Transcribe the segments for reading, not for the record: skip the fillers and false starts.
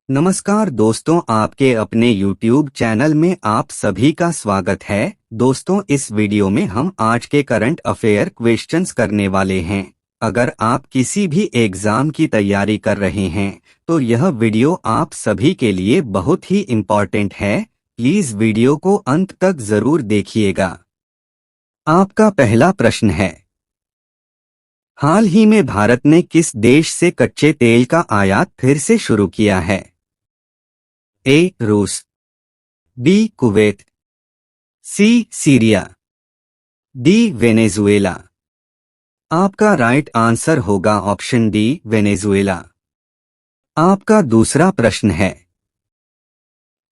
नमस्कार दोस्तों, आपके अपने YouTube चैनल में आप सभी का स्वागत है। दोस्तों, इस वीडियो में हम आज के करंट अफेयर क्वेश्चंस करने वाले हैं। अगर आप किसी भी एग्जाम की तैयारी कर रहे हैं तो यह वीडियो आप सभी के लिए बहुत ही इम्पोर्टेंट है। प्लीज वीडियो को अंत तक जरूर देखिएगा। आपका पहला प्रश्न है, हाल ही में भारत ने किस देश से कच्चे तेल का आयात फिर से शुरू किया है? ए. रूस, B. Kuwait, C. Syria, D. Venezuela. आपका राइट आंसर होगा ऑप्शन डी, वेनेजुएला। आपका दूसरा प्रश्न है,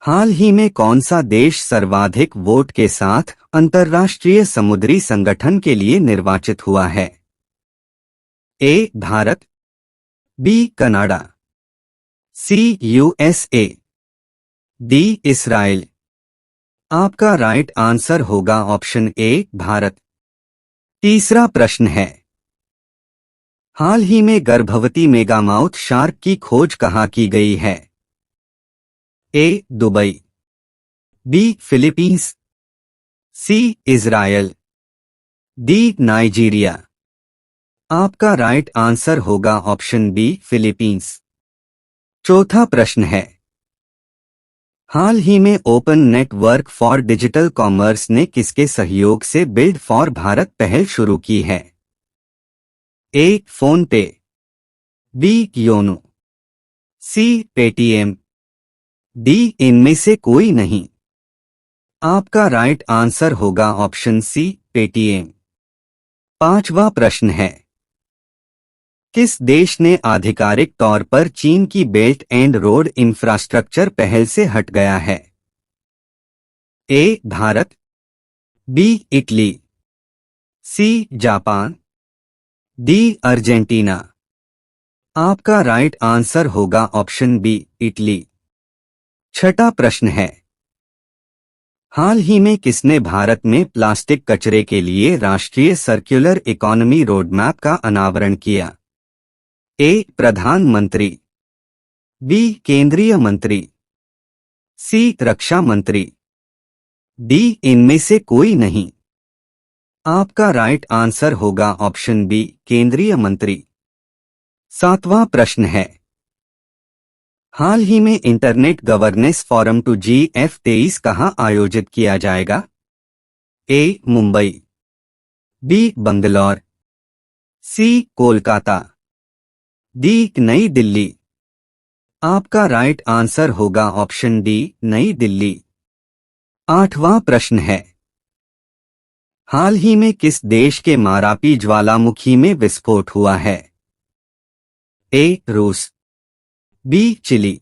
हाल ही में कौन सा देश सर्वाधिक वोट के साथ अंतर्राष्ट्रीय समुद्री संगठन के लिए निर्वाचित हुआ है? A. Bharat, B. Canada, C. USA, D. Israel. आपका राइट आंसर होगा ऑप्शन ए, भारत। तीसरा प्रश्न है, हाल ही में गर्भवती मेगामाउथ शार्क की खोज कहाँ की गई है? A. Dubai, B. Philippines, C. Israel, D. Nigeria. आपका राइट आंसर होगा ऑप्शन बी, फिलीपींस। चौथा प्रश्न है, हाल ही में open network for digital commerce ने किसके सहयोग से बिल्ड फॉर भारत पहल शुरू की है? A. PhonePe, B. YONO, C. Paytm, D. इनमें से कोई नहीं। आपका राइट आंसर होगा ऑप्शन सी, पेटीएम। पांचवा प्रश्न है, किस देश ने आधिकारिक तौर पर चीन की बेल्ट एंड रोड इंफ्रास्ट्रक्चर पहल से हट गया है? A. Bharat, B. Italy, C. Japan, D. Argentina. आपका राइट आंसर होगा ऑप्शन बी, इटली। छठा प्रश्न है, हाल ही में किसने भारत में प्लास्टिक कचरे के लिए राष्ट्रीय सर्कुलर इकोनॉमी रोडमैप का अनावरण किया? ए. प्रधानमंत्री, बी. केंद्रीय मंत्री, सी. रक्षा मंत्री, डी. इनमें से कोई नहीं। आपका राइट आंसर होगा ऑप्शन बी, केंद्रीय मंत्री। सातवां प्रश्न है, हाल ही में इंटरनेट गवर्नेंस फोरम 2GF23 कहां आयोजित किया जाएगा? ए. मुंबई, बी. बंगलौर, सी. कोलकाता, डी. नई दिल्ली। आपका राइट आंसर होगा ऑप्शन डी, नई दिल्ली। आठवां प्रश्न है, हाल ही में किस देश के मारापी ज्वालामुखी में विस्फोट हुआ है? ए. रूस, B. Chile,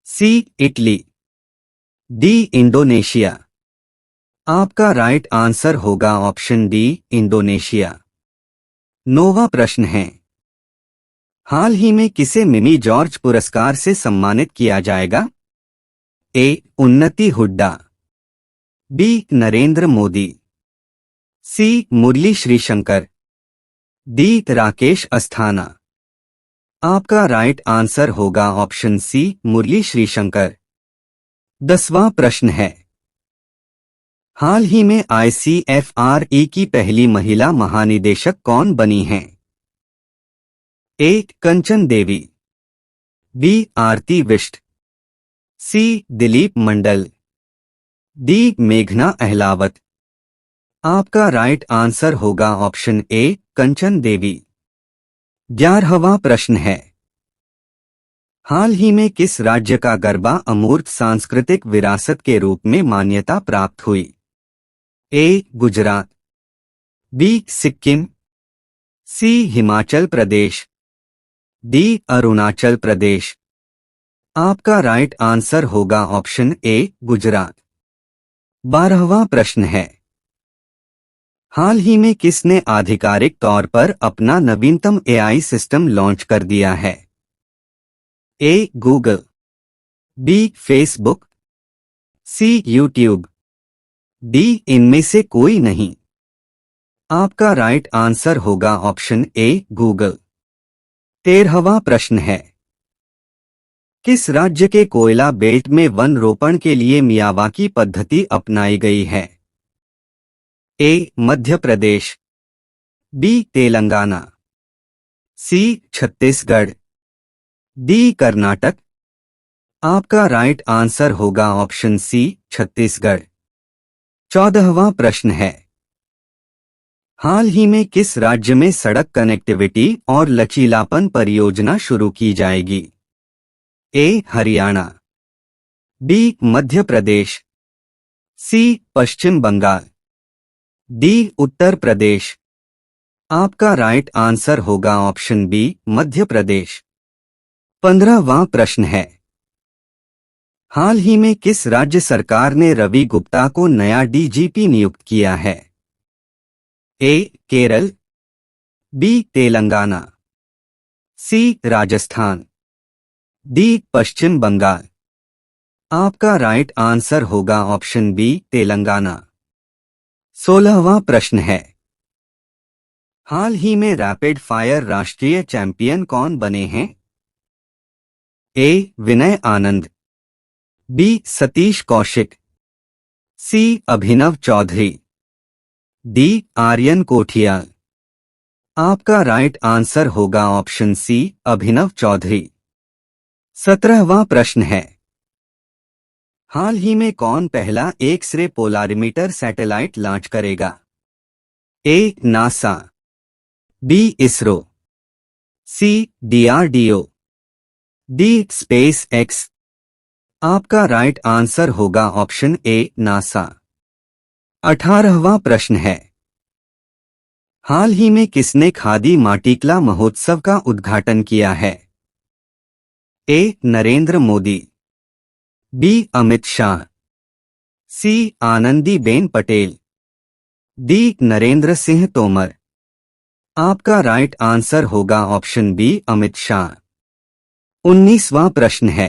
C. Italy, D. Indonesia. आपका राइट आंसर होगा ऑप्शन डी, इंडोनेशिया। नौवां प्रश्न है, हाल ही में किसे मिमी जॉर्ज पुरस्कार से सम्मानित किया जाएगा? ए. उन्नति हुड्डा, बी. नरेंद्र मोदी, सी. मुरली श्रीशंकर, डी. राकेश अस्थाना। आपका राइट आंसर होगा ऑप्शन सी, मुरली श्रीशंकर। 10वां प्रश्न है, हाल ही में ICFRE की पहली महिला महानिदेशक कौन बनी हैं? ए. कंचन देवी, बी. आरती विष्ट, सी. दिलीप मंडल, डी. मेघना अहलावत। आपका राइट आंसर होगा ऑप्शन ए, कंचन देवी। 11वां प्रश्न है, हाल ही में किस राज्य का गरबा अमूर्त सांस्कृतिक विरासत के रूप में मान्यता प्राप्त हुई? ए. गुजरात, बी. सिक्किम, सी. हिमाचल प्रदेश, डी. अरुणाचल प्रदेश। आपका राइट आंसर होगा ऑप्शन ए, गुजरात। 12वां प्रश्न है, हाल ही में किसने आधिकारिक तौर पर अपना नवीनतम AI सिस्टम लॉन्च कर दिया है? A. Google, B. Facebook, C. YouTube, D. इनमें से कोई नहीं। आपका राइट आंसर होगा ऑप्शन ए, गूगल। 13वां प्रश्न है, किस राज्य के कोयला बेल्ट में वन रोपण के लिए मियावाकी पद्धति अपनाई गई है? ए. मध्य प्रदेश, बी. तेलंगाना, सी. छत्तीसगढ़, डी. कर्नाटक। आपका राइट आंसर होगा ऑप्शन सी, छत्तीसगढ़। 14वां प्रश्न है, हाल ही में किस राज्य में सड़क कनेक्टिविटी और लचीलापन परियोजना शुरू की जाएगी? ए. हरियाणा, बी. मध्य प्रदेश, सी. पश्चिम बंगाल, डी. उत्तर प्रदेश। आपका राइट आंसर होगा ऑप्शन बी, मध्य प्रदेश। 15वां प्रश्न है, हाल ही में किस राज्य सरकार ने रवि गुप्ता को नया डीजीपी नियुक्त किया है? ए. केरल, बी. तेलंगाना, सी. राजस्थान, डी. पश्चिम बंगाल। आपका राइट आंसर होगा ऑप्शन बी, तेलंगाना। 16वां प्रश्न है, हाल ही में रैपिड फायर राष्ट्रीय चैंपियन कौन बने हैं? ए. विनय आनंद, बी. सतीश कौशिक, सी. अभिनव चौधरी, डी. आर्यन कोठियाल। आपका राइट आंसर होगा ऑप्शन सी, अभिनव चौधरी। 17वां प्रश्न है, हाल ही में कौन पहला एक्स-रे पोलारिमीटर सैटेलाइट लॉन्च करेगा? A. NASA, B. ISRO, C. DRDO, D. SpaceX. आपका राइट आंसर होगा ऑप्शन ए, नासा। 18वां प्रश्न है, हाल ही में किसने खादी माटीकला महोत्सव का उद्घाटन किया है? ए. नरेंद्र मोदी, बी. अमित शाह, सी. आनंदीबेन पटेल, डी. नरेंद्र सिंह तोमर। आपका राइट आंसर होगा ऑप्शन बी, अमित शाह। 19वां प्रश्न है,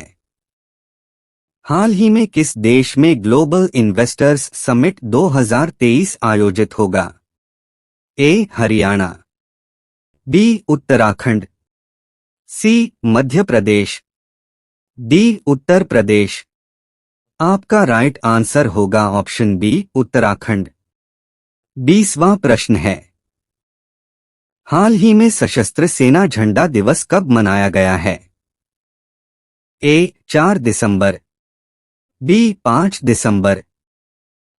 हाल ही में किस देश में ग्लोबल इन्वेस्टर्स समिट 2023 आयोजित होगा? ए. हरियाणा, बी. उत्तराखंड, सी. मध्य प्रदेश, डी. उत्तर प्रदेश। आपका राइट आंसर होगा ऑप्शन बी, उत्तराखंड। 20वां प्रश्न है, हाल ही में सशस्त्र सेना झंडा दिवस कब मनाया गया है? ए. 4 दिसंबर, बी. 5 दिसंबर,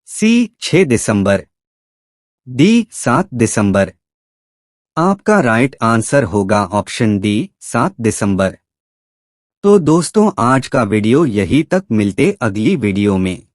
सी. 6 दिसंबर, डी. 7 दिसंबर। आपका राइट आंसर होगा ऑप्शन डी, 7 दिसंबर। तो दोस्तों आज का वीडियो यहीं तक, मिलते अगली वीडियो में।